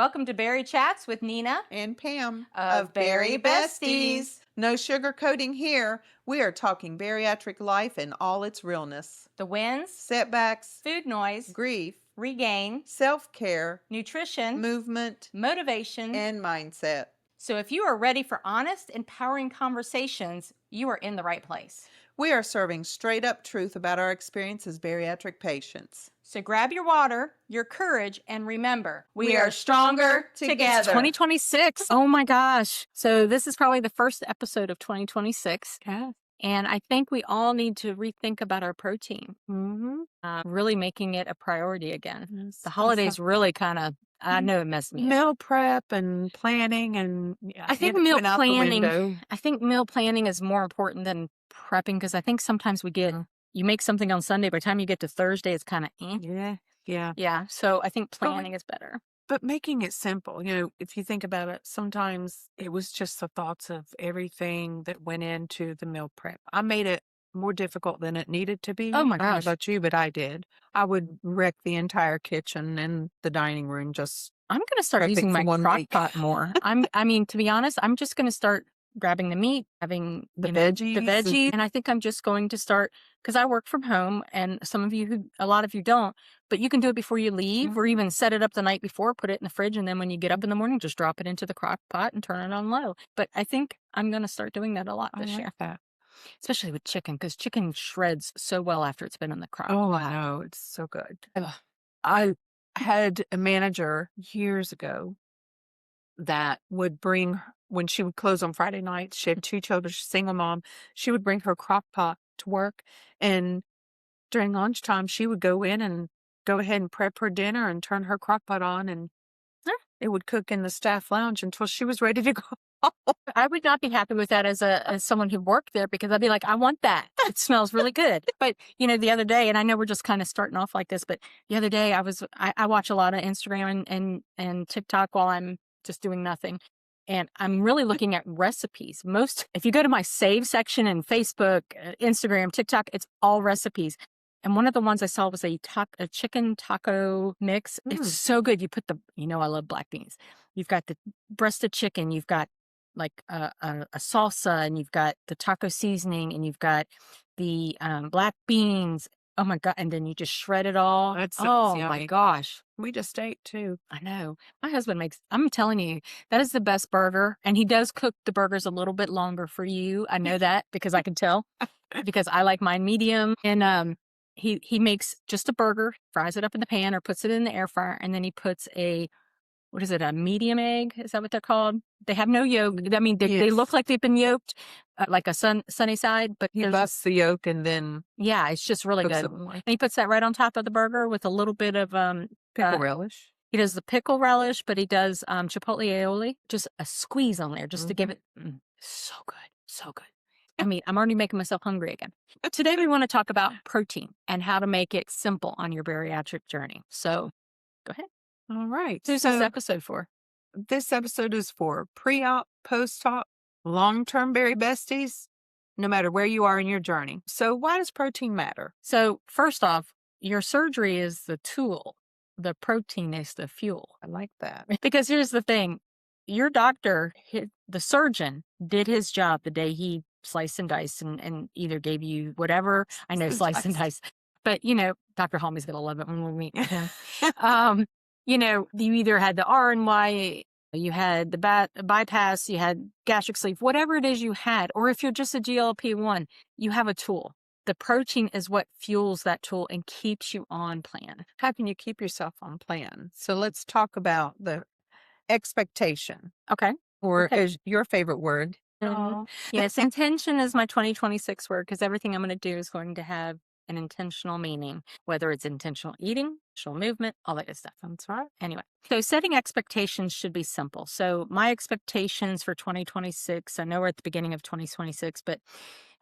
Welcome to Bari Chats with Nina and Pam of Bari-Bestiez. No sugarcoating here. We are talking bariatric life in all its realness. The wins, Setbacks, food noise, grief, regain, self-care, nutrition, movement, motivation, and mindset. So if you are ready for honest, empowering conversations, you are in the right place. We are serving straight up truth about our experience as bariatric patients. So grab your water, your courage, and remember, we are stronger together. 2026. Oh my gosh. So this is probably the first episode of 2026. Yeah. And I think we all need to rethink about our protein. Really making it a priority again. Yes. The holidays really kind of, I know it messed me up. Meal prep and planning and I think meal planning is more important than prepping, because I think sometimes you make something on Sunday, by the time you get to Thursday, it's kind of Yeah. So I think planning is better. But making it simple, if you think about it, sometimes it was just the thoughts of everything that went into the meal prep. I made it more difficult than it needed to be. Oh my I don't know gosh. about you, but I did. I would wreck the entire kitchen and the dining room just. I'm going to start prepping using for my 1 crock week. pot more. To be honest, I'm just going to start grabbing the meat, having The the veggies. veggies, and I think I'm just going to start, because I work from home, and a lot of you don't, but you can do it before you leave, or even set it up the night before, put it in the fridge, and then when you get up in the morning, just drop it into the crock pot and turn it on low. But I think I'm going to start doing that a lot this year, That. especially with chicken, because chicken shreds so well after it's been in the crock Oh, pot. I know. It's so good. Ugh. I had a manager years ago that would bring, when she would close on Friday nights, she had 2 children, she's a single mom, she would bring her crock pot to work, and during lunchtime, she would go in and go ahead and prep her dinner and turn her crock pot on, and it would cook in the staff lounge until she was ready to go. I would not be happy with that as someone who worked there, because I'd be like, I want that. It smells really good. But the other day, and I know we're just kind of starting off like this, but the other day I watch a lot of Instagram and TikTok while I'm just doing nothing. And I'm really looking at recipes. If you go to my save section in Facebook, Instagram, TikTok, it's all recipes. And one of the ones I saw was a chicken taco mix. It's so good. You put I love black beans. You've got the breast of chicken. You've got like a salsa, and you've got the taco seasoning, and you've got the black beans. Oh my God. And then you just shred it all. That sounds Oh my yummy. gosh. We just ate too. I know. My husband I'm telling you, that is the best burger. And he does cook the burgers a little bit longer for you. I know that because I can tell, because I like mine medium. And he makes just a burger, fries it up in the pan or puts it in the air fryer. And then he puts a medium egg? Is that what they're called? They have no yolk. I mean, they look like they've been yolked, like a sunny side, but He busts the yolk and then yeah, it's just really cooks good. it more. And he puts that right on top of the burger with a little bit of Pickle relish. He does the pickle relish, but he does chipotle aioli, just a squeeze on there, just to give it so good, so good. I mean, I'm already making myself hungry again. Today we want to talk about protein and how to make it simple on your bariatric journey. So go ahead. All right. Who's this episode for? This episode is for pre-op, post-op, long-term Bari-Besties, no matter where you are in your journey. So why does protein matter? So first off, your surgery is the tool. The protein is the fuel. I like that. Because here's the thing. Your doctor, the surgeon, did his job the day he sliced and diced and either gave you whatever. I know slice and dice. But, Dr. Halmey's going to love it when we meet him. You either had the RNY, you had the bypass, you had gastric sleeve, whatever it is you had, or if you're just a GLP-1, you have a tool. The protein is what fuels that tool and keeps you on plan. How can you keep yourself on plan? So let's talk about the expectation, Okay. or Okay. is your favorite word. Yes, intention is my 2026 word, because everything I'm going to do is going to have an intentional meaning, whether it's intentional eating, intentional movement, all that good stuff. That's right. Anyway, so setting expectations should be simple. So my expectations for 2026, I know we're at the beginning of 2026, but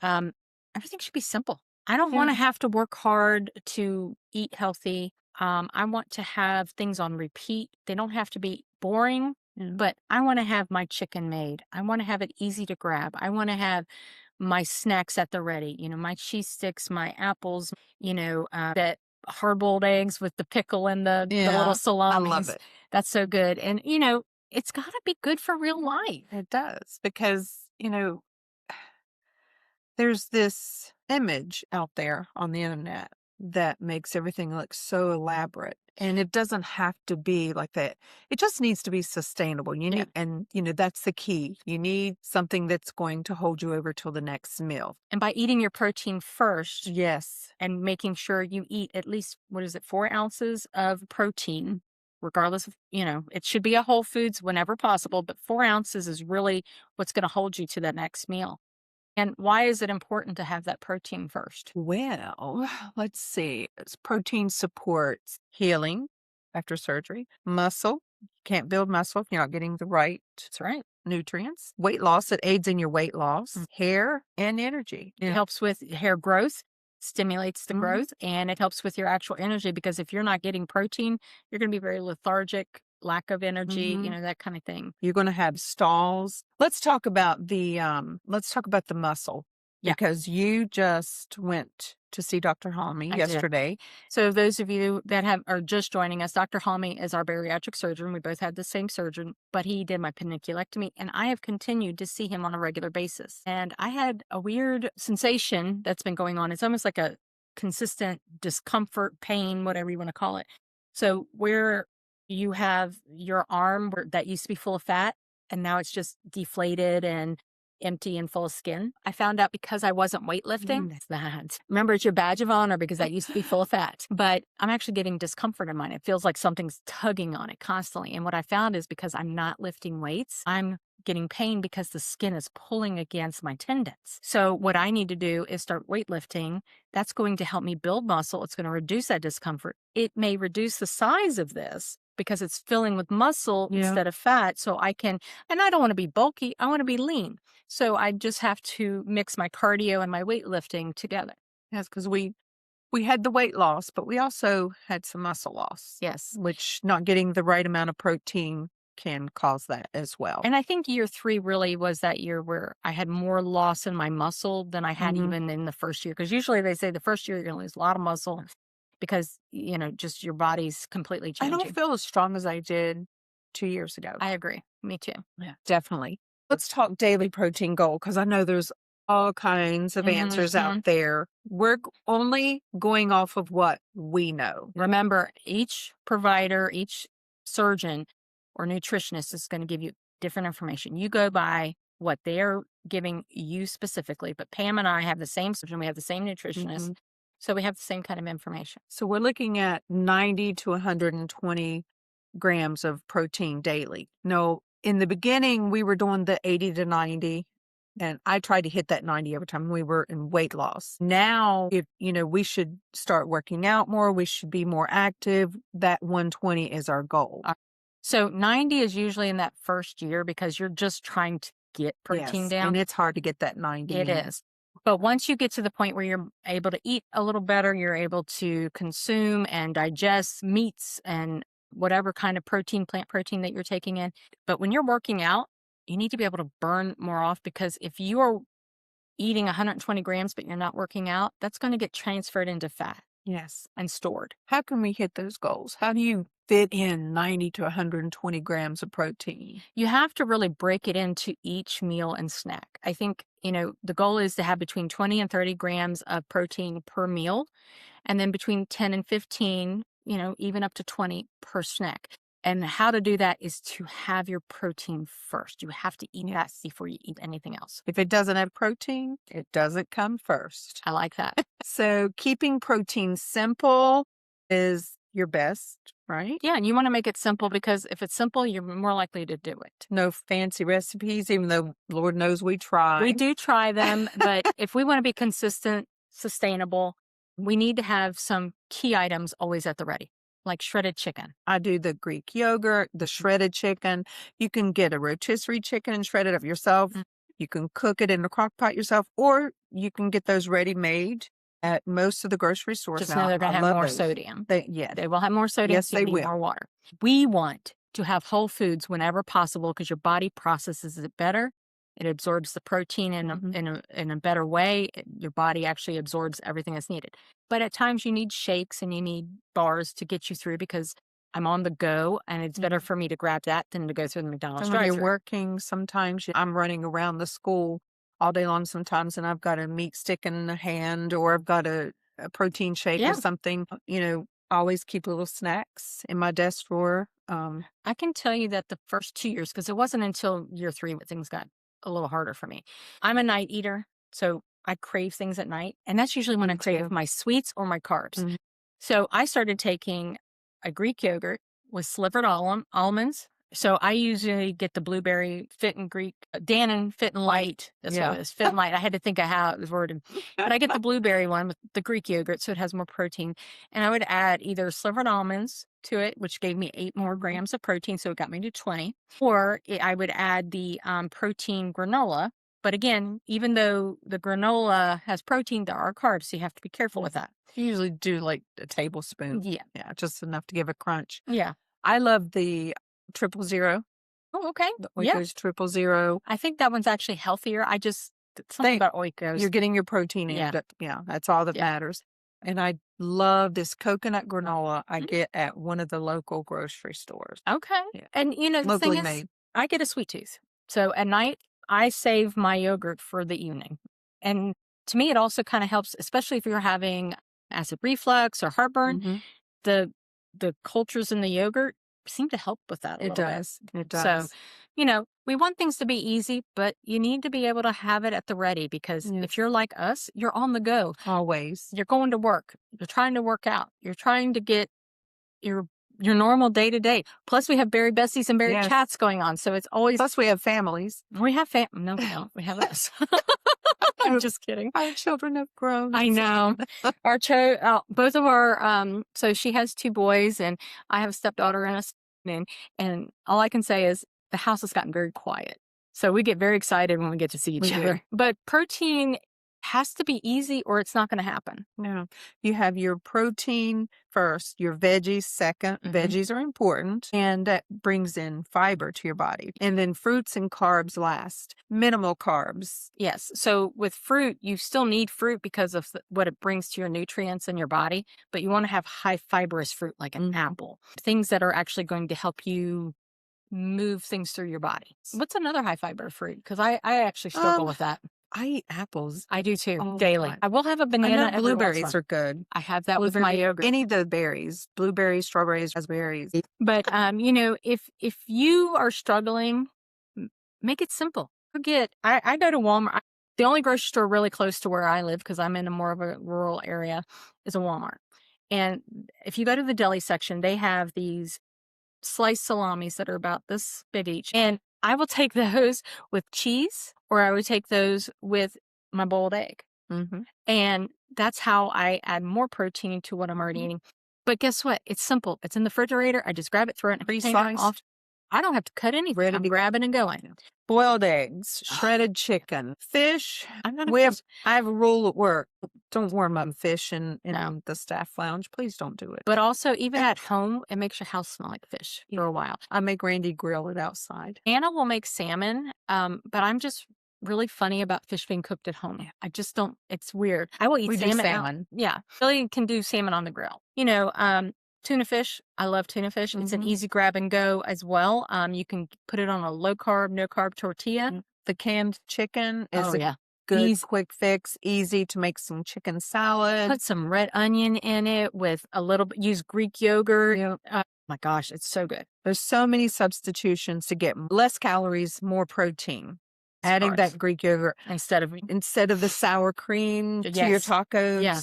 everything should be simple. I don't want to have to work hard to eat healthy. I want to have things on repeat. They don't have to be boring, but I want to have my chicken made. I want to have it easy to grab. I want to have my snacks at the ready, my cheese sticks, my apples, that hard-boiled eggs with the pickle and the Yeah, little I salamis. love it. That's so good. And, it's got to be good for real life. It does because, there's this image out there on the internet that makes everything look so elaborate. And it doesn't have to be like that. It just needs to be sustainable. You Yeah. need, and that's the key. You need something that's going to hold you over till the next meal. And by eating your protein first Yes. and making sure you eat at least, 4 ounces of protein, regardless of, it should be a whole foods whenever possible, but 4 ounces is really what's going to hold you to that next meal. And why is it important to have that protein first? Well, let's see. Protein supports healing after surgery, muscle. You can't build muscle if you're not getting the right That's right. nutrients. Weight loss, it aids in your weight loss, hair, and energy. It helps with hair growth, stimulates the Mhm. growth, and it helps with your actual energy because if you're not getting protein, you're going to be very lethargic, lack of energy, Mhm. that kind of thing. You're going to have stalls. Let's talk about the muscle. Yeah. Because you just went to see Dr. Halmy I did. yesterday. So those of you that are just joining us, Dr. Halmy is our bariatric surgeon. We both had the same surgeon, but he did my paniculectomy, and I have continued to see him on a regular basis. And I had a weird sensation that's been going on. It's almost like a consistent discomfort, pain, whatever you want to call it. So where you have your arm that used to be full of fat, and now it's just deflated and empty and full of skin. I found out because I wasn't weightlifting. That's that. Remember, it's your badge of honor because that used to be full of fat. But I'm actually getting discomfort in mine. It feels like something's tugging on it constantly. And what I found is because I'm not lifting weights, I'm getting pain because the skin is pulling against my tendons. So what I need to do is start weightlifting. That's going to help me build muscle. It's going to reduce that discomfort. It may reduce the size of this because it's filling with muscle instead of fat. So I don't want to be bulky. I want to be lean. So I just have to mix my cardio and my weightlifting together. Yes, because we had the weight loss, but we also had some muscle loss. Yes. Which not getting the right amount of protein can cause that as well. And I think year 3 really was that year where I had more loss in my muscle than I had even in the first year. Because usually they say the first year you're going to lose a lot of muscle because, just your body's completely I changing. don't feel as strong as I did 2 years ago. I agree. Me too. Yeah, definitely. Let's talk daily protein goal because I know there's all kinds of answers out there. We're only going off of what we know. Remember, each provider, each surgeon or nutritionist is going to give you different information. You go by what they're giving you specifically, but Pam and I have the same surgeon. We have the same nutritionist. So we have the same kind of information. So we're looking at 90 to 120 grams of protein daily. No, in the beginning, we were doing the 80 to 90, and I tried to hit that 90 every time we were in weight loss. Now, if we should start working out more, we should be more active. That 120 is our goal. So 90 is usually in that first year because you're just trying to get protein down. And it's hard to get that 90. It is. But once you get to the point where you're able to eat a little better, you're able to consume and digest meats and whatever kind of protein, plant protein that you're taking in. But when you're working out, you need to be able to burn more off because if you are eating 120 grams but you're not working out, that's going to get transferred into fat. Yes. And stored. How can we hit those goals? How do you fit in 90 to 120 grams of protein? You have to really break it into each meal and snack. I think, the goal is to have between 20 and 30 grams of protein per meal, and then between 10 and 15, even up to 20 per snack. And how to do that is to have your protein first. You have to eat that before you eat anything else. If it doesn't have protein, it doesn't come first. I like that. So keeping protein simple is your best, right? Yeah, and you want to make it simple because if it's simple, you're more likely to do it. No fancy recipes, even though Lord knows we try. We do try them, but if we want to be consistent, sustainable, we need to have some key items always at the ready. Like shredded chicken. I do the Greek yogurt, the shredded chicken. You can get a rotisserie chicken and shred it up yourself. You can cook it in the crock pot yourself, or you can get those ready-made at most of the grocery stores. Just know they're going to have more sodium. They will have more sodium. Yes, they will. More water. We want to have whole foods whenever possible because your body processes it better It absorbs the protein in a better way. Your body actually absorbs everything that's needed. But at times you need shakes and you need bars to get you through because I'm on the go, and it's better for me to grab that than to go through the McDonald's And when you're drive-thru. working, sometimes I'm running around the school all day long sometimes, and I've got a meat stick in the hand, or I've got a protein shake Yeah. or something. Always keep little snacks in my desk drawer. I can tell you that the first 2 years, because it wasn't until year 3 that things got a little harder for me. I'm a night eater, so I crave things at night, and that's usually when I Me crave too. my sweets or my carbs. Mhm. So I started taking a Greek yogurt with slivered almonds. So I usually get the blueberry Fit and Greek, Dannon Fit and Light. That's what Yeah. it is, Fit and Light. I had to think of how it was worded. But I get the blueberry one with the Greek yogurt, so it has more protein. And I would add either slivered almonds to it, which gave me 8 more grams of protein, so it got me to 20. Or I would add the protein granola. But again, even though the granola has protein, there are carbs, so you have to be careful with that. I usually do like a tablespoon. Yeah. Yeah, just enough to give a crunch. Yeah. I love the 000. Oh, okay. The Yeah. Oikos 000. I think that one's actually healthier. Something about Oikos. You're getting your protein in. Yeah. Yeah, that's all that Yeah. matters. And I love this coconut granola I get at one of the local grocery stores. Okay. Yeah. And the Locally thing is, made. I get a sweet tooth. So at night, I save my yogurt for the evening. And to me, it also kind of helps, especially if you're having acid reflux or heartburn. Mhm. The cultures in the yogurt seem to help with that a It little bit. does. It So, does. we want things to be easy, but you need to be able to have it at the ready because Yes. if you're like us, you're on the go. Always. You're going to work. You're trying to work out. You're trying to get your normal day to day. Plus, we have Bari-Bestiez and Yes. Chats going on, so it's always Plus, we have families. we have no, we don't. We have us. I'm just kidding. Our children have grown. I know. Both of our so she has 2 boys and I have a stepdaughter and a son, and all I can say is the house has gotten very quiet. So we get very excited when we get to see each We do. other. But protein has to be easy or it's not going to happen. No, you have your protein first, your veggies second. Mhm. Veggies are important, and that brings in fiber to your body. And then fruits and carbs last. Minimal carbs. Yes. So with fruit, you still need fruit because of what it brings to your nutrients in your body, but you want to have high fibrous fruit like an apple, things that are actually going to help you move things through your body. What's another high fiber fruit? Because I actually struggle with that. I eat apples. I do too, all the daily. time. I will have a I banana. know every once in a blueberries while. are good. I have that with my yogurt. Any of the berries, blueberries, strawberries, raspberries. But if you are struggling, make it simple. I go to Walmart. The only grocery store really close to where I live, because I'm in a more of a rural area, is a Walmart. And if you go to the deli section, they have these sliced salamis that are about this big each. And I will take those with cheese, or I would take those with my boiled egg. Mm-hmm. And that's how I add more protein to what I'm already eating. But guess what? It's simple. It's in the refrigerator. I just grab it, throw it in a container. Pre-sliced. I don't have to cut anything. Ready I'm to go. grabbing and going. Boiled eggs, shredded chicken, fish. I'm not a We have, fish- I have a rule at work. Don't warm up fish in No. the staff lounge. Please don't do it. But also, even at home, it makes your house smell like fish for a while. I make Randy grill it outside. Anna will make salmon, but I'm just really funny about fish being cooked at home. I just don't. It's weird. I will eat We do salmon. salmon. Yeah, Billy can do salmon on the grill. Tuna fish. I love tuna fish. It's an Mhm. easy grab and go as well. You can put it on a low carb, no carb tortilla. The canned chicken is Oh a yeah. good Easy. quick fix. Easy to make some chicken salad. Put some red onion in it with a little bit. Use Greek yogurt. Yeah. My gosh, it's so good. There's so many substitutions to get less calories, more protein. Adding Carbs. that Greek yogurt Instead of instead of the sour cream to your Yes. tacos. Yeah.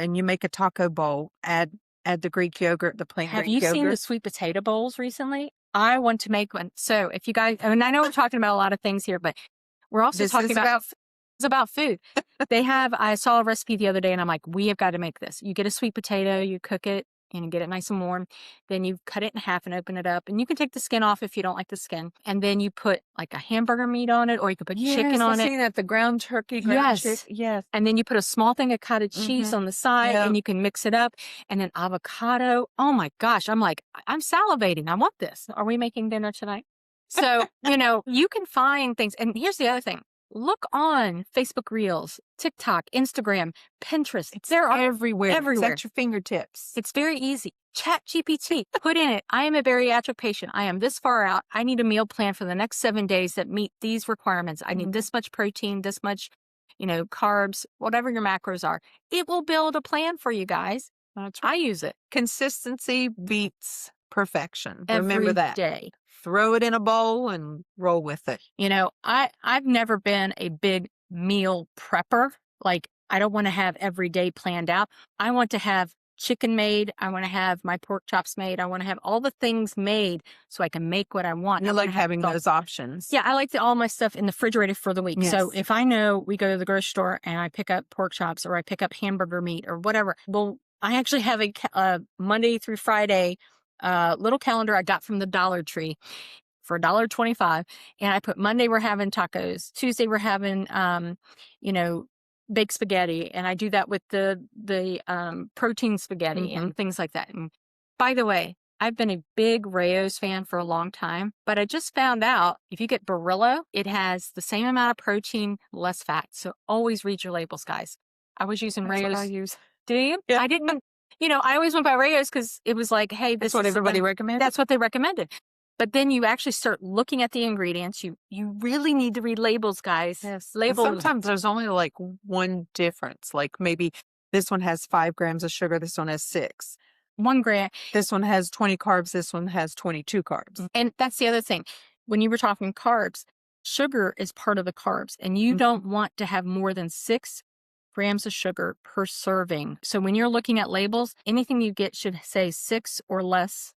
And you make a taco bowl. Add the Greek yogurt, the plain Have Greek you yogurt. seen the sweet potato bowls recently? I want to make one. So if you guys, I know we're talking about a lot of things here, but we're also This talking is about it's about food. I saw a recipe the other day and I'm like, we have got to make this. You get a sweet potato, you cook it and get it nice and warm. Then you cut it in half and open it up. And you can take the skin off if you don't like the skin. And then you put like a hamburger meat on it, or you could put chicken on I've it. seen that, the ground turkey, Yes. Yes. And then you put a small thing of cottage cheese on the side Yeah. and you can mix it up. And then avocado. Oh my gosh. I'm like, I'm salivating. I want this. Are we making dinner tonight? So, you can find things. And here's the other thing. Look on Facebook Reels, TikTok, Instagram, Pinterest. There are everywhere. everywhere. It's at your fingertips. It's very easy. Chat GPT, put in it. I am a bariatric patient. I am this far out. I need a meal plan for the next 7 days that meet these requirements. I need this much protein, this much, carbs, whatever your macros are. It will build a plan for you guys. That's right. I use it Consistency beats perfection. every Remember that. day. Throw it in a bowl and roll with it. I've never been a big meal prepper. Like, I don't want to have every day planned out. I want to have chicken made. I want to have my pork chops made. I want to have all the things made so I can make what I want. You I like wanna have having those options. Yeah, I like all my stuff in the refrigerator for the week. So Yes. if I know we go to the grocery store and I pick up pork chops or I pick up hamburger meat or whatever, well, I actually have a Monday through Friday little calendar I got from the Dollar Tree for $1.25. And I put Monday we're having tacos. Tuesday we're having, baked spaghetti. And I do that with the protein spaghetti and things like that. And by the way, I've been a big Rayo's fan for a long time, but I just found out if you get Barillo, it has the same amount of protein, less fat. So always read your labels, guys. I was using That's Rayo's. what I use. Do you? Yeah. I didn't, I always went by Rayo's because it was like, hey, That's this what is everybody recommends. That's what they recommended. But then you actually start looking at the ingredients. You really need to read labels, guys. Yes. Labels. Sometimes there's only like one difference. Like maybe this one has 5 grams of sugar. This one has 6. 1 gram. This one has 20 carbs. This one has 22 carbs. And that's the other thing. When you were talking carbs, sugar is part of the carbs. And you don't want to have more than 6 grams of sugar per serving. So when you're looking at labels, anything you get should say 6 or less.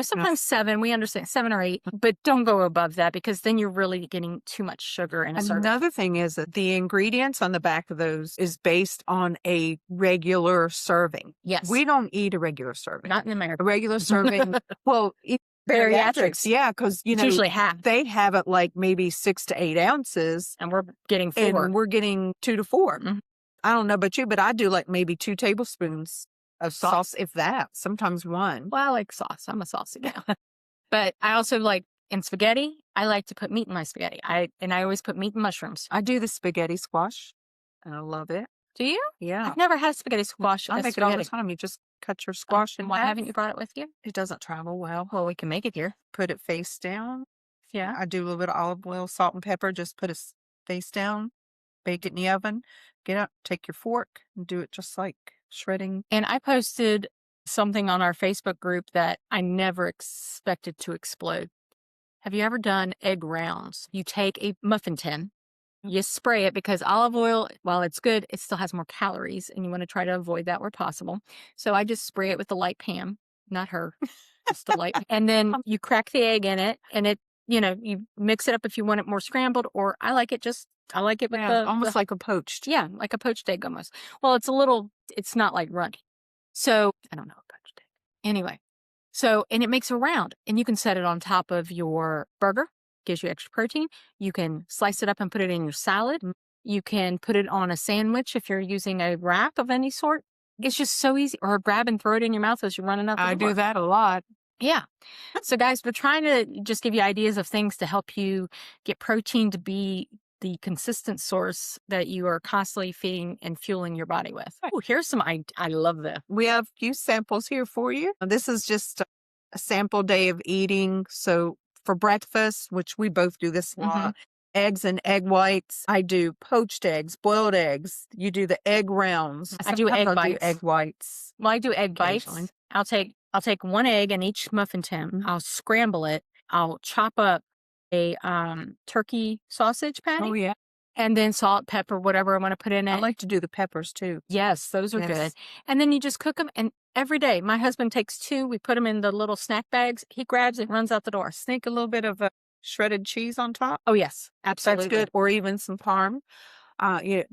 Sometimes 7, we understand 7 or 8, but don't go above that because then you're really getting too much sugar in a serving. Another thing is that the ingredients on the back of those is based on a regular serving. Yes. We don't eat a regular serving. Not in America. A regular serving. Well, Bariatrics. Yeah, because, It's usually half. they have it like maybe 6 to 8 ounces. And we're getting 4. And we're getting 2 to 4. Mhm. I don't know about you, but I do like maybe 2 tablespoons of sauce, if that. Sometimes 1. Well, I like sauce. I'm a saucy gal. But I also like in spaghetti, I like to put meat in my spaghetti. I always put meat and mushrooms. I do the spaghetti squash, and I love it. Do you? Yeah. I've never had spaghetti squash. I as make it all the spaghetti. time. You just cut your squash in Why half. haven't you brought it with you? It doesn't travel well. Well, we can make it here. Put it face down. Yeah. I do a little bit of olive oil, salt, and pepper. Just put it face down. Bake it in the oven. Get up, take your fork, and do it just like shredding. And I posted something on our Facebook group that I never expected to explode. Have you ever done egg rounds? You take a muffin tin, you spray it because olive oil, while it's good, it still has more calories and you want to try to avoid that where possible. So I just spray it with the light Pam, not her, just the light. And then you crack the egg in it and it, you mix it up if you want it more scrambled, or I like it with almost like a poached. Yeah, like a poached egg almost. Well, it's not like runny. So I don't know a poached egg. Anyway, and it makes a round and you can set it on top of your burger, gives you extra protein. You can slice it up and put it in your salad. You can put it on a sandwich if you're using a wrap of any sort. It's just so easy. Or grab and throw it in your mouth as you're running out the door. I do that a lot. Yeah. So guys, we're trying to just give you ideas of things to help you get protein to be the consistent source that you are constantly feeding and fueling your body with. Oh, here's some, I love this. We have a few samples here for you. This is just a sample day of eating. So for breakfast, which we both do this a lot, eggs and egg whites. I do poached eggs, boiled eggs. You do the egg rounds. I do egg bites. Egg whites. Well, I do egg bites. Occasionally. I'll take 1 egg in each muffin tin. I'll scramble it. I'll chop up a turkey sausage patty. Oh, yeah. And then salt, pepper, whatever I want to put in it. I like to do the peppers too. Yes, those are Yes. good. And then you just cook them. And every day, my husband takes 2. We put them in the little snack bags. He grabs it, runs out the door. Sneak a little bit of shredded cheese on top. Oh, yes, absolutely. That's good. Or even some parm.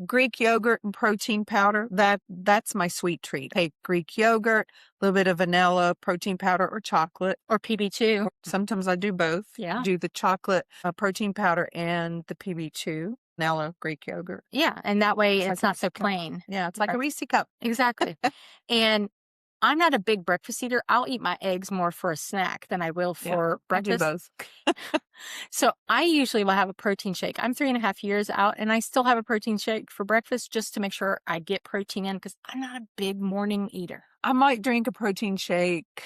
Greek yogurt and protein powder. That's my sweet treat. Take Greek yogurt, a little bit of vanilla, protein powder, or chocolate. Or PB2. Sometimes I do both. Yeah. Do the chocolate protein powder and the PB2. Vanilla, Greek yogurt. Yeah. And that way It's it's like not so plain. Yeah, it's like Right. a Reese cup. Exactly. And I'm not a big breakfast eater. I'll eat my eggs more for a snack than I will Yeah, for I do breakfast. both. So I usually will have a protein shake. I'm 3.5 years out and I still have a protein shake for breakfast just to make sure I get protein in because I'm not a big morning eater. I might drink a protein shake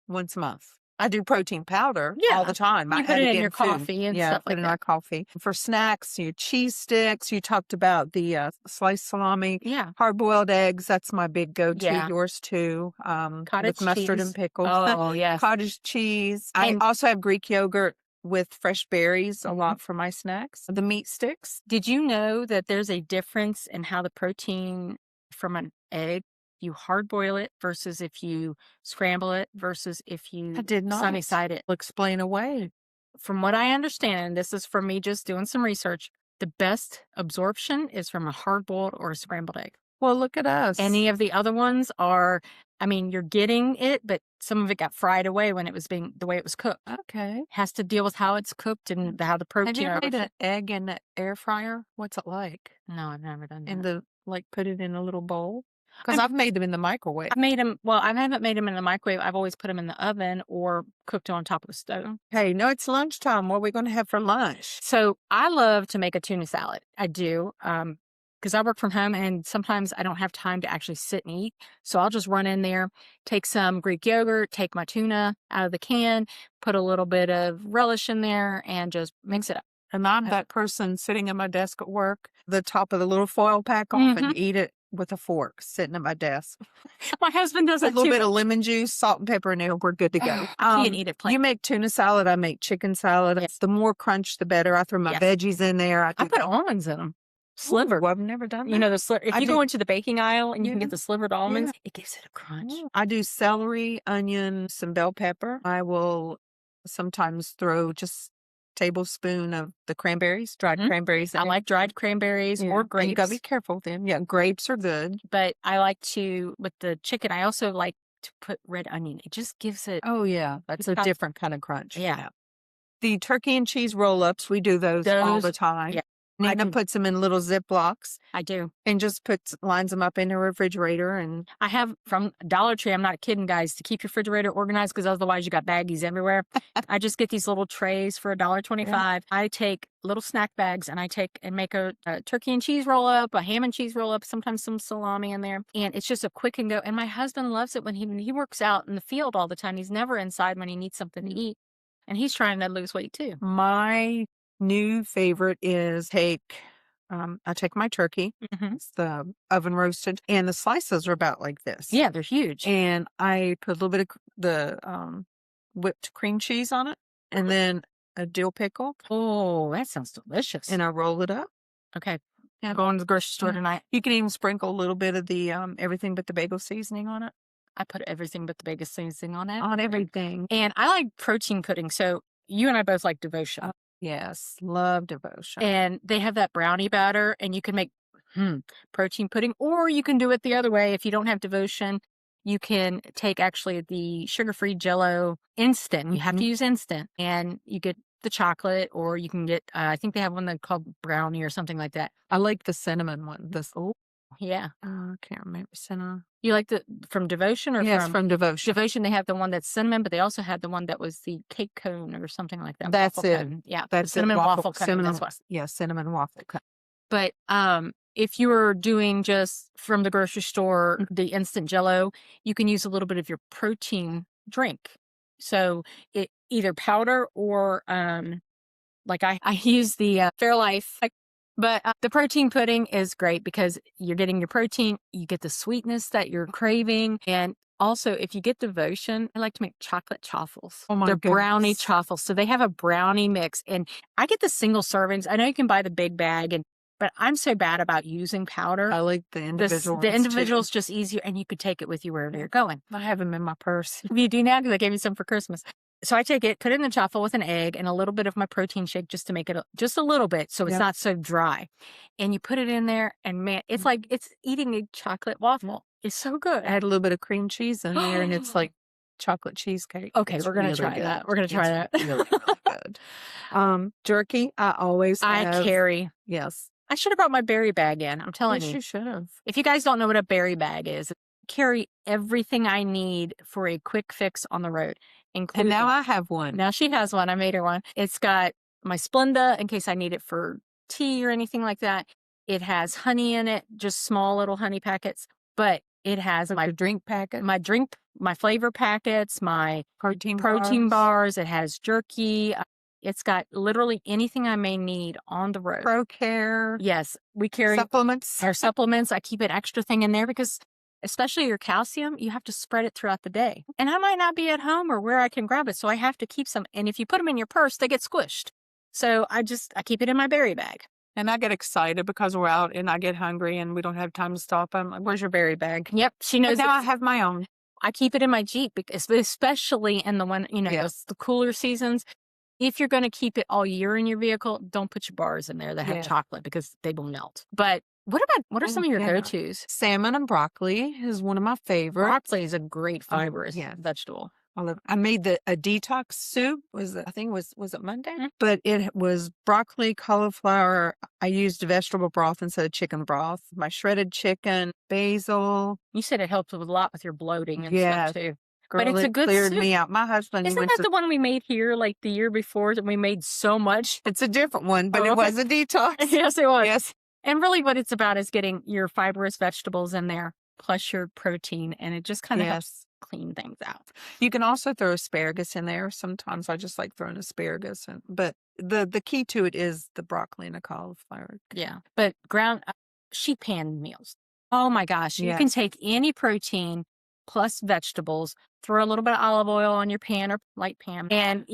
once a month. I do protein powder all Yeah. the time. I You put add it in in your food. coffee and Yeah, stuff put like it in that. my coffee. For snacks, your cheese sticks. You talked about the sliced salami. Yeah. Hard-boiled eggs. That's my big go-to. Yeah. Yours too. Cottage With mustard cheese. and pickles. Oh, yes. Cottage cheese. And- I also have Greek yogurt with fresh berries a Mhm. lot for my snacks. The meat sticks. Did you know that there's a difference in how the protein from an egg, you hard boil it versus if you scramble it versus if you I did not. sunny side it? Explain away. From what I understand, and this is from me just doing some research, the best absorption is from a hard boiled or a scrambled egg. Well, look at us. Any of the other ones are, I mean, you're getting it, but some of it got fried away when it was being the way it was cooked. Okay. Has to deal with how it's cooked and how the protein. Have you ever made an egg in the air fryer? What's it like? No, I've never done that. In the put it in a little bowl? Because I've made them in the microwave. I've made them. Well, I haven't made them in the microwave. I've always put them in the oven or cooked on top of the stove. Hey, no, it's lunchtime. What are we going to have for lunch? So I love to make a tuna salad. I do. Because I work from home and sometimes I don't have time to actually sit and eat. So I'll just run in there, take some Greek yogurt, take my tuna out of the can, put a little bit of relish in there and just mix it up. And I'm that person sitting at my desk at work, the top of the little foil pack off and eat it with a fork sitting at my desk. My husband does A it little too. bit of lemon juice, salt and pepper, and we're good to go. You can eat it plain. You make tuna salad. I make chicken salad. Yes. The more crunch, the better. I throw my Yes. veggies in there. I put almonds in them. Slivered. Ooh, I've never done that. You know, if I you do- go into the baking aisle and you can Yeah. get the slivered almonds, it gives it a crunch. I do celery, onion, some bell pepper. I will sometimes throw just tablespoon of the cranberries, dried cranberries. I like dried cranberries or And grapes. you gotta be careful with them. Yeah, grapes are good. But I like to, with the chicken, I also like to put red onion. It just gives it. Oh yeah, that's a got- different kind of crunch. Yeah. The turkey and cheese roll-ups, we do those all Those- the time. yeah. Nina do. puts them in little Ziplocs I do. and just lines them up in the refrigerator. And I have from Dollar Tree. I'm not kidding, guys, to keep your refrigerator organized because otherwise you got baggies everywhere. I just get these little trays for $1.25. I take little snack bags and I take and make a turkey and cheese roll up, a ham and cheese roll up, sometimes some salami in there. And it's just a quick and go. And my husband loves it when he works out in the field all the time. He's never inside when he needs something to eat. And he's trying to lose weight too. my new favorite is I take my turkey, it's the oven roasted, and the slices are about like this. Yeah, they're huge. And I put a little bit of the whipped cream cheese on it, and then a dill pickle, Oh, that sounds delicious. and I roll it up. Okay. I'm going to the grocery store tonight. You can even sprinkle a little bit of the everything but the bagel seasoning on it. I put everything but the biggest seasoning on it. On everything. And I like protein pudding. So you and I both like devotion. Yes, love devotion. And they have that brownie batter and you can make protein pudding, or you can do it the other way. If you don't have devotion, you can take actually the sugar-free Jell-O instant. You have to use instant and you get the chocolate, or you can get, I think they have one that's called brownie or something like that. I like the cinnamon one. Yeah. I can't remember cinnamon. You like the from devotion or Yes, from devotion. Devotion? They have the one that's cinnamon, but they also had the one that was the cake cone or something like that. That's waffle it. cone. Yeah, That's the cinnamon it. waffle cone. Cinnamon, That's what. yeah, cinnamon waffle cone. But if you were doing just from the grocery store the instant Jell-O, you can use a little bit of your protein drink. So it either powder or like I use the Fairlife. But the protein pudding is great because you're getting your protein, you get the sweetness that you're craving. And also, if you get devotion, I like to make chocolate chaffles. Oh my They're brownie goodness. chaffles. So they have a brownie mix. And I get the single servings. I know you can buy the big bag, but I'm so bad about using powder. I like the individual. The individual's just easier, and you could take it with you wherever you're going. I have them in my purse. You do now because I gave you some for Christmas. So I take it, put it in the chaffle with an egg and a little bit of my protein shake just to make it just a little bit so it's not so dry. And you put it in there, and man, it's like it's eating a chocolate waffle. It's so good. I had a little bit of cream cheese in there, and it's like chocolate cheesecake. Okay, It's we're gonna really try good. that. We're gonna try that. It's really, really good. Jerky, I always have. I carry. Yes. I should have brought my berry bag in. I'm telling Yes, you. you should have. If you guys don't know what a berry bag is, carry everything I need for a quick fix on the road, And including. now I have one. Now she has one. I made her one. It's got my Splenda in case I need it for tea or anything like that. It has honey in it, just small little honey packets, but it has My drink packet, my flavor packets, my protein bars. It has jerky. It's got literally anything I may need on the road. Pro Care. Yes, we carry Supplements. our supplements. I keep an extra thing in there because especially your calcium, you have to spread it throughout the day. And I might not be at home or where I can grab it. So I have to keep some. And if you put them in your purse, they get squished. So I keep it in my berry bag. And I get excited because we're out and I get hungry and we don't have time to stop. I'm like, where's your berry bag? Yep. She knows. But now I have my own. I keep it in my Jeep, because, especially in the one, the cooler seasons. If you're going to keep it all year in your vehicle, don't put your bars in there that have chocolate because they will melt. But what are some of your go-tos? Salmon and broccoli is one of my favorites. Broccoli is a great fibrous vegetable. I made a detox soup. Was it Monday? Mm-hmm. But it was broccoli, cauliflower. I used vegetable broth instead of chicken broth. My shredded chicken, basil. You said it helps with a lot with your bloating and stuff too. Girl, but it's a good cleared soup. me out. My husband. Isn't that the one we made here like the year before that we made so much? It's a different one, but it was a detox. Yes, it was. Yes. And really what it's about is getting your fibrous vegetables in there plus your protein, and it just kind of helps clean things out. You can also throw asparagus in there. Sometimes I just like throwing asparagus in. But the key to it is the broccoli and the cauliflower. Yeah. But ground sheet pan meals. Oh my gosh. You can take any protein plus vegetables, throw a little bit of olive oil on your pan or light pan, and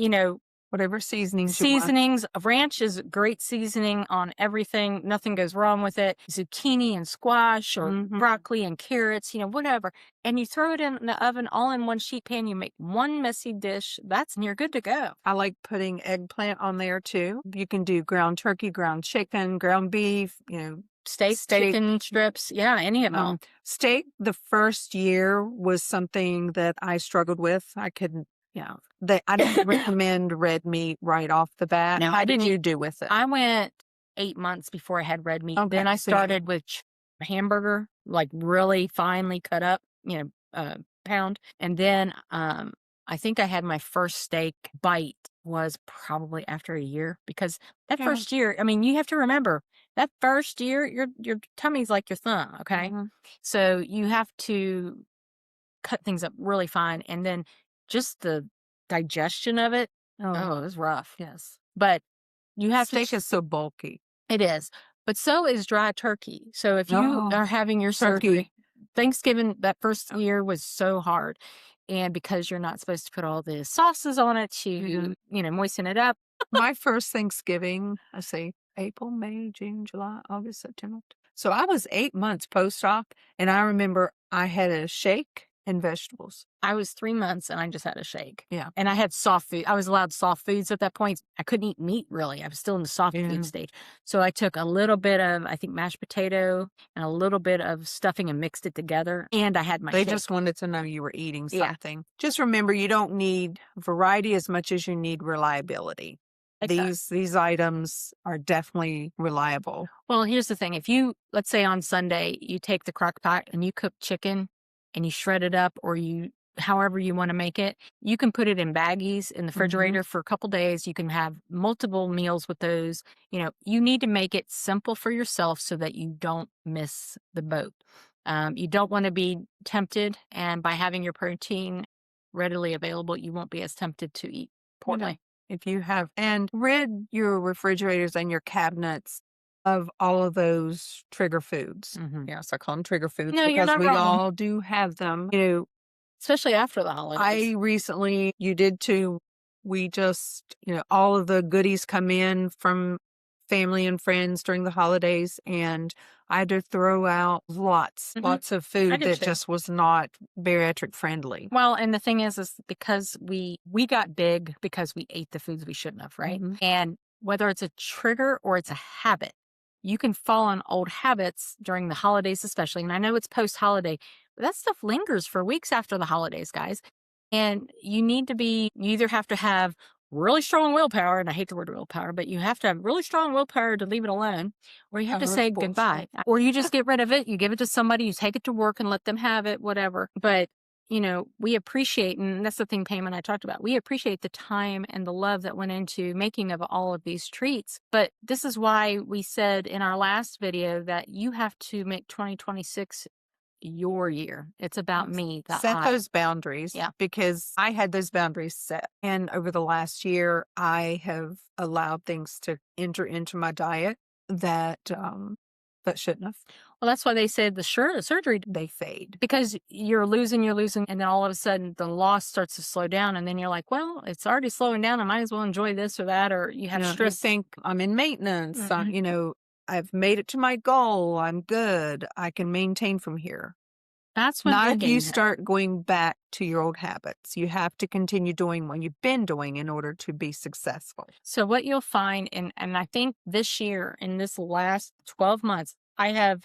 whatever seasonings. Ranch is great seasoning on everything. Nothing goes wrong with it. Zucchini and squash or broccoli and carrots, whatever. And you throw it in the oven all in one sheet pan. You make one messy dish. And you're good to go. I like putting eggplant on there too. You can do ground turkey, ground chicken, ground beef, steak, chicken strips. Yeah, any of them. Steak, the first year was something that I struggled with. I couldn't. I didn't recommend red meat right off the bat. No, How did you do with it? I went 8 months before I had red meat. Okay. Then I started with a hamburger, like really finely cut up, pound. And then I think I had my first steak bite was probably after a year, because that first year, you have to remember that first year, your tummy's like your thumb. Okay. Mm-hmm. So you have to cut things up really fine. And then just the digestion of it. Oh, it was rough. Yes. But you have steak is so bulky. It is. But so is dry turkey. So if you are having your surgery, Thanksgiving, that first year was so hard. And because you're not supposed to put all the sauces on it to, moisten it up. My first Thanksgiving, I say April, May, June, July, August, September. So I was 8 months post-op, and I remember I had a shake and vegetables. I was 3 months and I just had a shake. Yeah. And I had soft food. I was allowed soft foods at that point. I couldn't eat meat really. I was still in the soft food stage. So I took a little bit of, I think, mashed potato and a little bit of stuffing and mixed it together. And I had my They shake. just wanted to know you were eating something. Yeah. Just remember, you don't need variety as much as you need reliability. Exactly. These items are definitely reliable. Well, here's the thing. If you, let's say on Sunday, you take the crock pot and you cook chicken and you shred it up, or however you want to make it, you can put it in baggies in the refrigerator for a couple days. You can have multiple meals with those. You need to make it simple for yourself so that you don't miss the boat. You don't want to be tempted, and by having your protein readily available, you won't be as tempted to eat poorly. If you have, and rid your refrigerators and your cabinets of all of those trigger foods. Yes, I call them trigger foods because we all do have them. Especially after the holidays. You did too. We just, all of the goodies come in from family and friends during the holidays, and I had to throw out lots of food that just was not bariatric friendly. Well, and the thing is because we got big because we ate the foods we shouldn't have, right? And whether it's a trigger or it's a habit, you can fall on old habits during the holidays, especially. And I know it's post-holiday, but that stuff lingers for weeks after the holidays, guys. And you either have to have really strong willpower, and I hate the word willpower, but you have to have really strong willpower to leave it alone, or you have to say goodbye, or you just get rid of it. You give it to somebody, you take it to work and let them have it, whatever. But we appreciate, and that's the thing Pam and I talked about, we appreciate the time and the love that went into making of all of these treats. But this is why we said in our last video that you have to make 2026 your year. It's about me. Set those boundaries. Yeah. Because I had those boundaries set. And over the last year, I have allowed things to enter into my diet that shouldn't have. Well, that's why they said the surgery, They fade. because you're losing, and then all of a sudden the loss starts to slow down, and then you're like, well, it's already slowing down. I might as well enjoy this or that, or you have You stress. think I'm in maintenance. I've made it to my goal. I'm good. I can maintain from here. That's when Not the if gain you hit. start going back to your old habits. You have to continue doing what you've been doing in order to be successful. So what you'll find, and I think this year, in this last 12 months, I have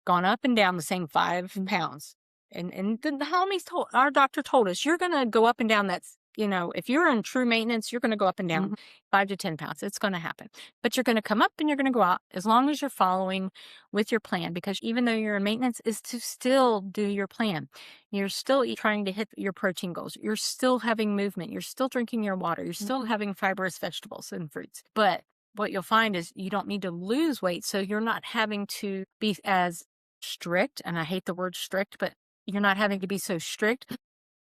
gone up and down the same 5 pounds. And the homies our doctor told us, you're going to go up and down. That's, if you're in true maintenance, you're going to go up and down 5 to 10 pounds. It's going to happen. But you're going to come up and you're going to go out as long as you're following with your plan. Because even though you're in maintenance, is to still do your plan. You're still trying to hit your protein goals. You're still having movement. You're still drinking your water. You're still having fibrous vegetables and fruits. But what you'll find is you don't need to lose weight. So you're not having to be as strict. And I hate the word strict, but you're not having to be so strict.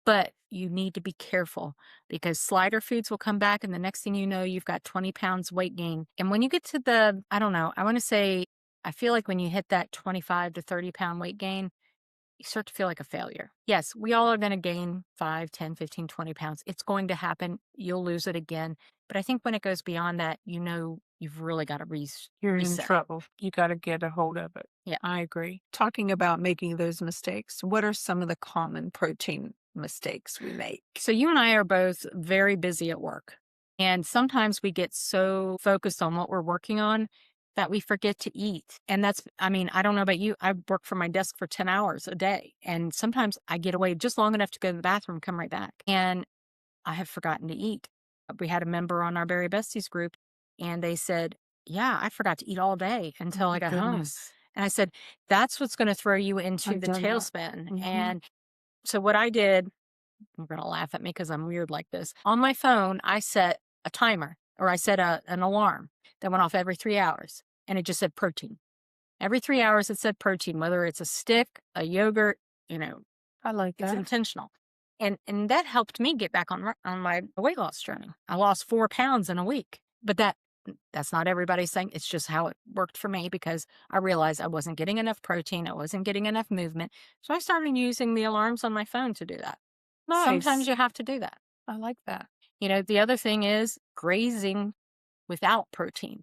But you need to be careful, because slider foods will come back, and the next thing you know, you've got 20 pounds weight gain. And when you get to I don't know, I feel like when you hit that 25 to 30 pound weight gain, you start to feel like a failure. Yes, we all are going to gain 5, 10, 15, 20 pounds. It's going to happen. You'll lose it again. But I think when it goes beyond that, you've really got to You're in reset. trouble. You got to get a hold of it. Yeah. I agree. Talking about making those mistakes, what are some of the common protein mistakes we make? So you and I are both very busy at work. And sometimes we get so focused on what we're working on that we forget to eat. And I don't know about you. I work from my desk for 10 hours a day. And sometimes I get away just long enough to go to the bathroom, come right back. And I have forgotten to eat. We had a member on our Bari-Bestiez group, and they said, yeah, I forgot to eat all day until I got home. And I said, that's what's going to throw you into the tailspin. And so what I did, you're going to laugh at me because I'm weird like this. On my phone, I set a timer, or I set an alarm that went off every 3 hours, and it just said protein. Every 3 hours it said protein, whether it's a stick, a yogurt, I like it's that. intentional. And that helped me get back on my weight loss journey. I lost 4 pounds in a week, but that's not everybody's thing. It's just how it worked for me, because I realized I wasn't getting enough protein. I wasn't getting enough movement. So I started using the alarms on my phone to do that. Nice. Sometimes you have to do that. I like that. The other thing is grazing without protein.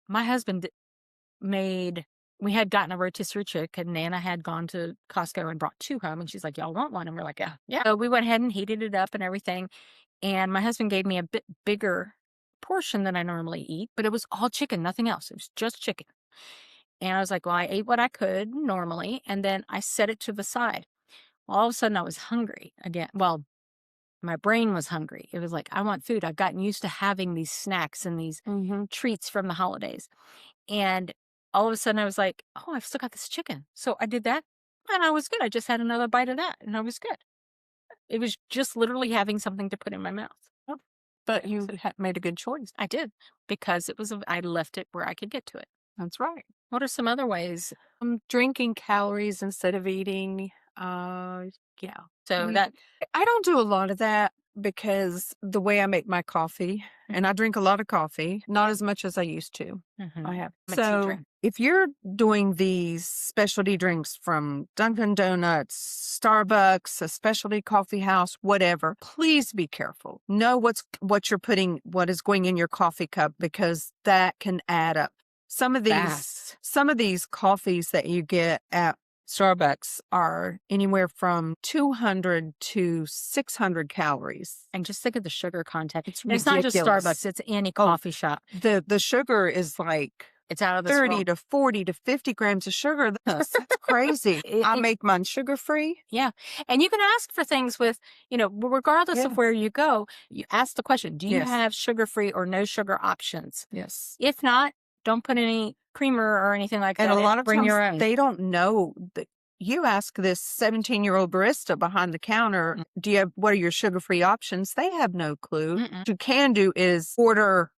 My husband we had gotten a rotisserie chicken, and Nana had gone to Costco and brought 2 home, and she's like, y'all want one? And we're like, yeah. So we went ahead and heated it up and everything. And my husband gave me a bit bigger portion than I normally eat, but it was all chicken, nothing else. It was just chicken. And I was like, well, I ate what I could normally, and then I set it to the side. Well, all of a sudden I was hungry again. Well, my brain was hungry. It was like, I want food. I've gotten used to having these snacks and these treats from the holidays. And all of a sudden I was like, oh, I've still got this chicken. So I did that, and I was good. I just had another bite of that, and I was good. It was just literally having something to put in my mouth. But you made a good choice. I did, because I left it where I could get to it. That's right. What are some other ways? Drinking calories instead of eating. Yeah. So I don't do a lot of that, because the way I make my coffee, and I drink a lot of coffee, not as much as I used to. I have. So if you're doing these specialty drinks from Dunkin' Donuts, Starbucks, a specialty coffee house, whatever, please be careful. Know what you're putting, what is going in your coffee cup, because that can add up. Some of these coffees that you get at Starbucks are anywhere from 200 to 600 calories. And just think of the sugar content. It's not just ridiculous. Starbucks, it's any coffee shop. The sugar is like It's out of this 30 world. to 40 to 50 grams of sugar. That's crazy. I make mine sugar free. Yeah. And you can ask for things with, regardless Yeah. of where you go, you ask the question, do you Yes. have sugar-free or no sugar options? Yes. If not, don't put any creamer or anything like And that a in. lot of Bring times your own. they don't know that. You ask this 17-year-old barista behind the counter, what are your sugar-free options? They have no clue. Mm-mm. What you can do is order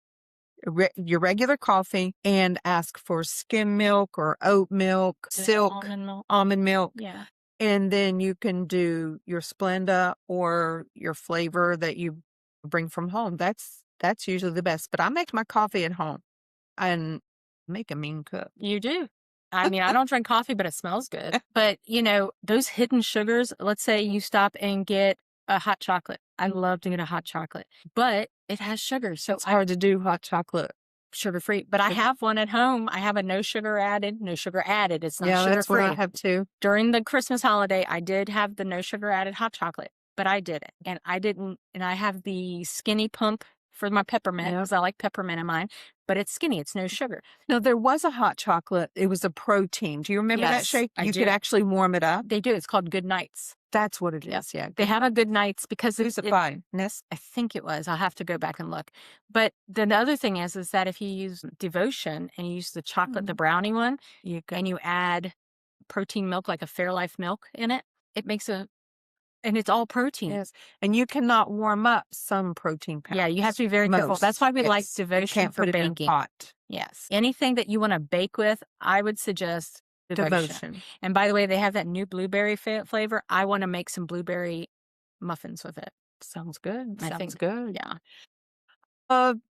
your regular coffee and ask for skim milk or oat milk, silk, almond milk. Yeah. And then you can do your Splenda or your flavor that you bring from home. That's usually the best. But I make my coffee at home and make a mean cup. You do. I mean, I don't drink coffee, but it smells good. But, those hidden sugars, let's say you stop and get a hot chocolate. I love to get a hot chocolate, but it has sugar. So It's hard to do hot chocolate. Sugar free. But I have one at home. I have a no sugar added. It's not Yeah, sugar that's what I free. have too. During the Christmas holiday, I did have the no sugar added hot chocolate, but I did it. And I didn't, and I have the skinny pump for my peppermint because I like peppermint in mine, but it's skinny. It's no sugar. No, there was a hot chocolate. It was a protein. Do you remember that Yes, shake? I You do. could actually warm it up. They do. It's called Good Nights. That's what it Yeah. is. Yeah. They have a Good Nights because Who's it's it by? Nest? I think it was. I'll have to go back and look. But then the other thing is that if you use Devotion and you use the chocolate, the brownie one, and you add protein milk, like a Fairlife milk in it, it makes and it's all protein. Yes. And you cannot warm up some protein powders. Yeah, you have to be very careful. That's why we like Devotion You can't for put it baking. in hot. Yes. Anything that you want to bake with, I would suggest Devotion. And by the way, they have that new blueberry flavor. I want to make some blueberry muffins with it. Sounds good. I Sounds think, good. yeah.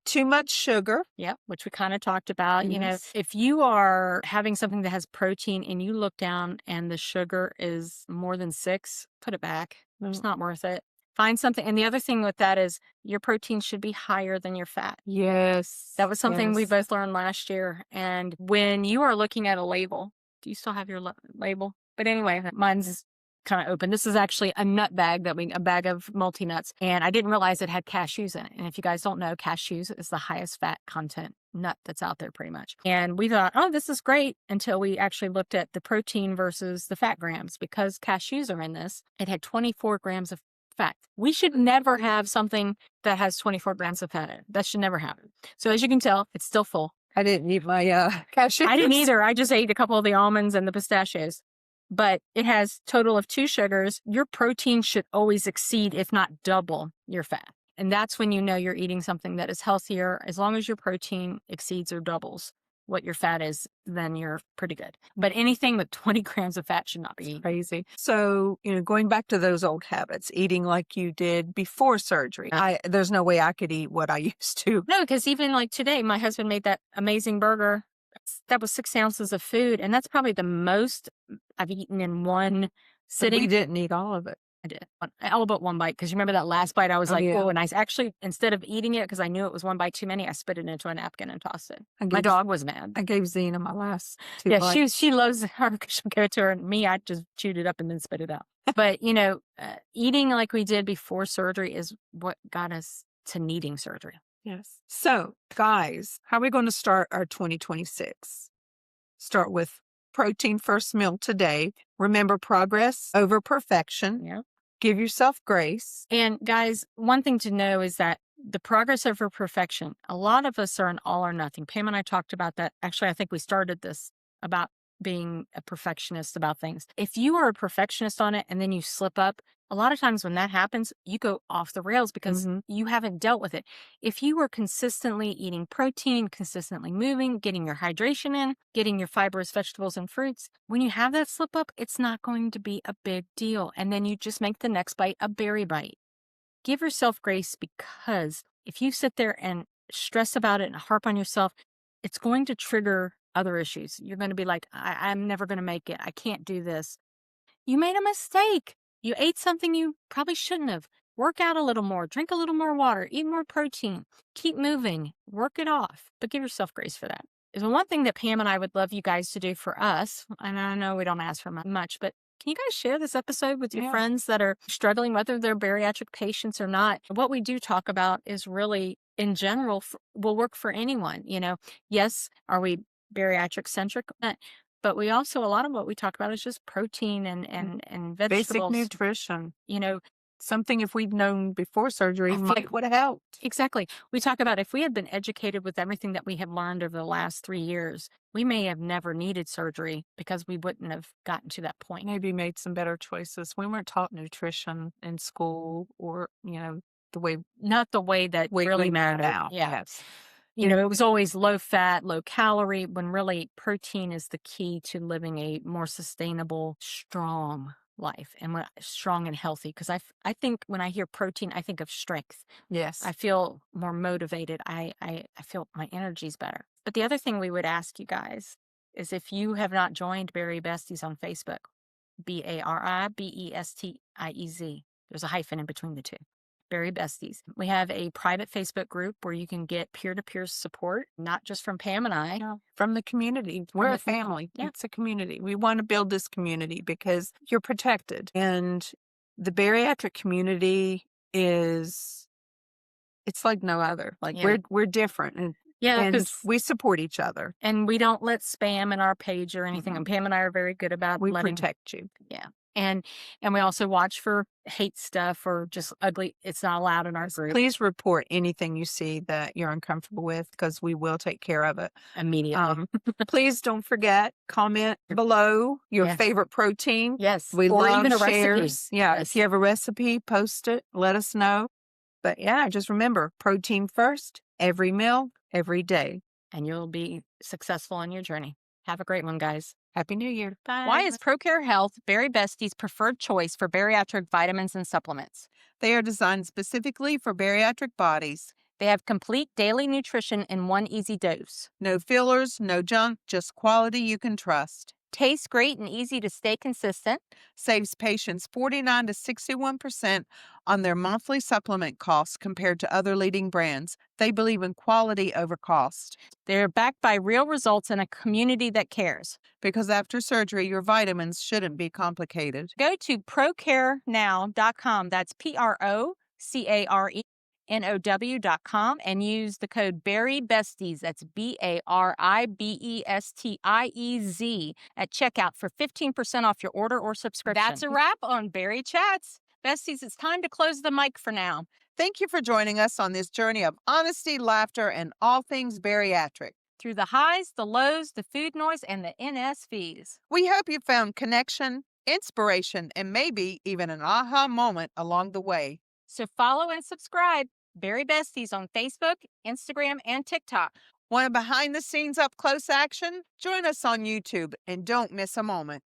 Too much sugar. Yeah, which we kind of talked about. Yes. If you are having something that has protein and you look down and the sugar is more than 6, put it back. It's not worth it. Find something. And the other thing with that is your protein should be higher than your fat. Yes. That was something we Yes. both learned last year. And when you are looking at a label, do you still have your label? But anyway, mine's kind of open. This is actually a nut bag a bag of multi-nuts. And I didn't realize it had cashews in it. And if you guys don't know, cashews is the highest fat content nut that's out there pretty much. And we thought, oh, this is great until we actually looked at the protein versus the fat grams. Because cashews are in this, it had 24 grams of fat. We should never have something that has 24 grams of fat in it. That should never happen. So as you can tell, it's still full. I didn't eat my cashews. I didn't either. I just ate a couple of the almonds and the pistachios. But it has total of 2 sugars. Your protein should always exceed, if not double, your fat. And that's when you know you're eating something that is healthier. As long as your protein exceeds or doubles what your fat is, then you're pretty good. But anything with 20 grams of fat should not be eaten. Crazy. So, going back to those old habits, eating like you did before surgery. There's no way I could eat what I used to. No, because even like today, my husband made that amazing burger. That was 6 ounces of food. And that's probably the most I've eaten in one sitting. But we didn't eat all of it. I did. All but one bite. Because you remember that last bite, I was oh, and I actually, instead of eating it, because I knew it was one bite too many, I spit it into a napkin and tossed it. My dog was mad. I gave Zena my last 2 bites. Yeah, she loves her. She'll give it to her. And me, I just chewed it up and then spit it out. But, eating like we did before surgery is what got us to needing surgery. Yes. So, guys, how are we going to start our 2026? Start with protein first meal today. Remember, progress over perfection. Yeah. Give yourself grace. And guys, one thing to know is that the progress over perfection, a lot of us are an all or nothing. Pam and I talked about that. Actually, I think we started this about being a perfectionist about things. If you are a perfectionist on it and then you slip up, a lot of times when that happens, you go off the rails because you haven't dealt with it. If you are consistently eating protein, consistently moving, getting your hydration in, getting your fibrous vegetables and fruits, when you have that slip up, it's not going to be a big deal. And then you just make the next bite a berry bite. Give yourself grace, because if you sit there and stress about it and harp on yourself, it's going to trigger other issues. You're going to be like, I'm never going to make it. I can't do this. You made a mistake. You ate something you probably shouldn't have. Work out a little more, drink a little more water, eat more protein, keep moving, work it off, but give yourself grace for that. Is one thing that Pam and I would love you guys to do for us. And I know we don't ask for much, but can you guys share this episode with your friends that are struggling, whether they're bariatric patients or not? What we do talk about is really, in general, will work for anyone. Yes, are we bariatric centric. But we also, a lot of what we talk about is just protein and Basic vegetables. nutrition. You know, Something if we'd known before surgery I might think- would have helped. exactly. We talk about if we had been educated with everything that we have learned over the last 3 years, we may have never needed surgery because we wouldn't have gotten to that point. Maybe made some better choices. We weren't taught nutrition in school, or the way Not the way that we really mattered mattered. out. Yeah. Yes. It was always low fat, low calorie, when really protein is the key to living a more sustainable, strong life, and strong and healthy. Because I think when I hear protein, I think of strength. Yes. I feel more motivated. I feel my energy's better. But the other thing we would ask you guys is if you have not joined Bari-Bestiez on Facebook, Bari-Bestiez. There's a hyphen in between the two. Bari-Bestiez. We have a private Facebook group where you can get peer-to-peer support, not just from Pam and I. No, from the community. We're a family. Yeah. It's a community. We want to build this community because you're protected. And the bariatric community it's like no other. Like Yeah. we're different. And Yeah, because we support each other. and we don't let spam in our page or anything. Mhm. And Pam and I are very good about We letting protect you. Yeah. And we also watch for hate stuff or just ugly. It's not allowed in our group. Please report anything you see that you're uncomfortable with, because we will take care of it. Immediately. Please don't forget, comment below your Yes. favorite protein. Yes. We or love even a shares. recipe. Yeah. Yes. If you have a recipe, post it. Let us know. But yeah, just remember, protein first, every meal, every day. And you'll be successful in your journey. Have a great one, guys. Happy New Year. Bye. Why is ProCare Health Bari-Bestiez' preferred choice for bariatric vitamins and supplements? They are designed specifically for bariatric bodies. They have complete daily nutrition in one easy dose. No fillers, no junk, just quality you can trust. Tastes great and easy to stay consistent. Saves patients 49 to 61% on their monthly supplement costs compared to other leading brands. They believe in quality over cost. They're backed by real results in a community that cares. Because after surgery, your vitamins shouldn't be complicated. Go to procarenow.com. That's PROCARENOW.com and use the code Bari-Bestiez. That's BARIBESTIEZ at checkout for 15% off your order or subscription. That's a wrap on Bari Chats. Besties, it's time to close the mic for now. Thank you for joining us on this journey of honesty, laughter, and all things bariatric. Through the highs, the lows, the food noise, and the NSVs. We hope you found connection, inspiration, and maybe even an aha moment along the way. So follow and subscribe Bari-Bestiez on Facebook, Instagram, and TikTok. Want a behind-the-scenes up-close action? Join us on YouTube and don't miss a moment.